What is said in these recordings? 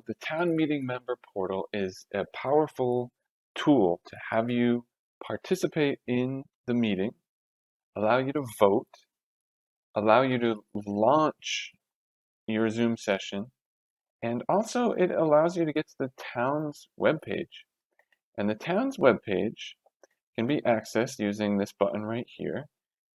Well, the town meeting member portal is a powerful tool to have you participate in the meeting, allow you to vote, allow you to launch your Zoom session, and also it allows you to get to the town's webpage. And the town's webpage can be accessed using this button right here.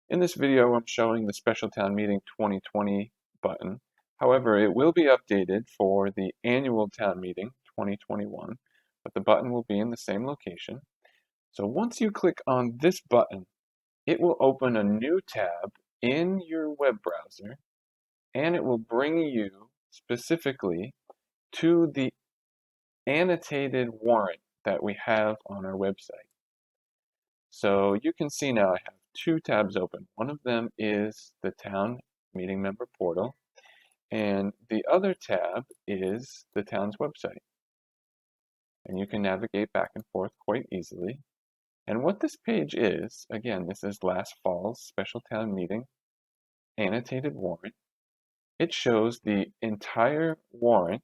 In this video, I'm showing the Special Town Meeting 2020 button. However, it will be updated for the annual town meeting 2021, but the button will be in the same location. So once you click on this button, it will open a new tab in your web browser, and it will bring you specifically to the annotated warrant that we have on our website. So you can see now I have two tabs open. One of them is the town meeting member portal, and the other tab is the town's website. And you can navigate back and forth quite easily. And what this page is, again, this is last fall's special town meeting annotated warrant. It shows the entire warrant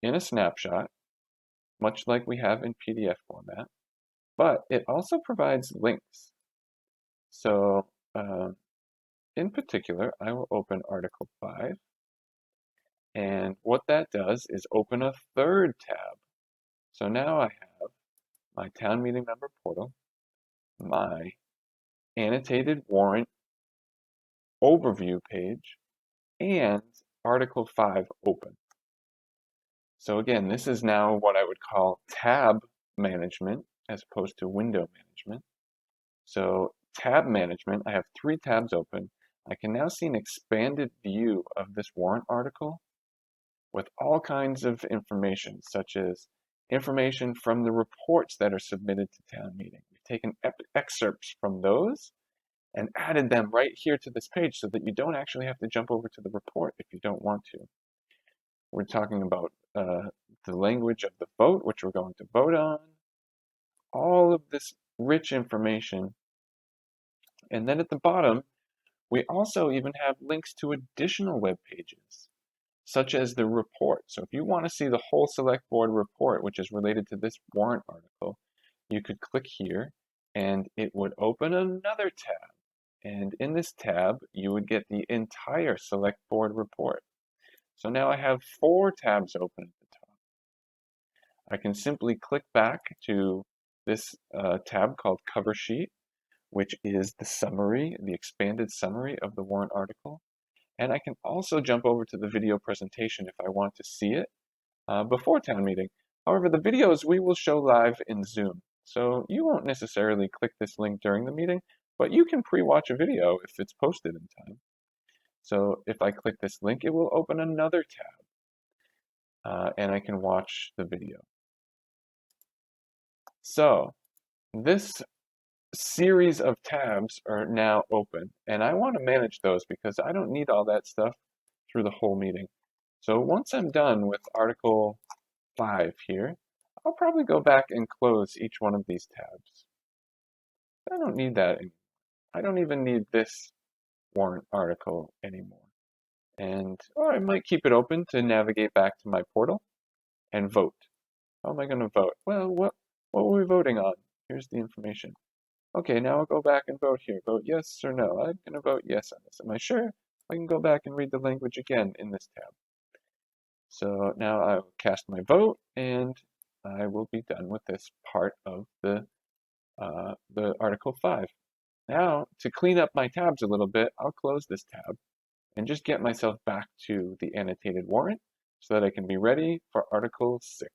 in a snapshot, much like we have in PDF format, but it also provides links. So in particular, I will open Article 5, and what that does is open a third tab. So now I have my town meeting member portal, my annotated warrant overview page, and Article 5 open. So again, this is now what I would call tab management as opposed to window management. So tab management, I have three tabs open. I can now see an expanded view of this warrant article with all kinds of information, such as information from the reports that are submitted to town meeting. We've taken excerpts from those and added them right here to this page so that you don't actually have to jump over to the report if you don't want to. We're talking about the language of the vote, which we're going to vote on, all of this rich information. And then at the bottom, we also even have links to additional web pages, such as the report. So if you want to see the whole select board report, which is related to this warrant article, you could click here and it would open another tab. And in this tab, you would get the entire select board report. So now I have four tabs open at the top. I can simply click back to this tab called Cover Sheet, which is the summary, the expanded summary of the warrant article. And I can also jump over to the video presentation if I want to see it before town meeting. However, the videos we will show live in Zoom. So you won't necessarily click this link during the meeting, but you can pre-watch a video if it's posted in time. So if I click this link, it will open another tab and I can watch the video. So this series of tabs are now open, and I want to manage those because I don't need all that stuff through the whole meeting. So once I'm done with Article 5 here, I'll probably go back and close each one of these tabs. I don't need that anymore. I don't even need this warrant article anymore. Or I might keep it open to navigate back to my portal and vote. How am I going to vote? Well, what were we voting on? Here's the information. Okay, now I'll go back and vote here. Vote yes or no. I'm going to vote yes on this. Am I sure? I can go back and read the language again in this tab. So now I'll cast my vote, and I will be done with this part of the Article 5. Now, to clean up my tabs a little bit, I'll close this tab and just get myself back to the annotated warrant so that I can be ready for Article 6.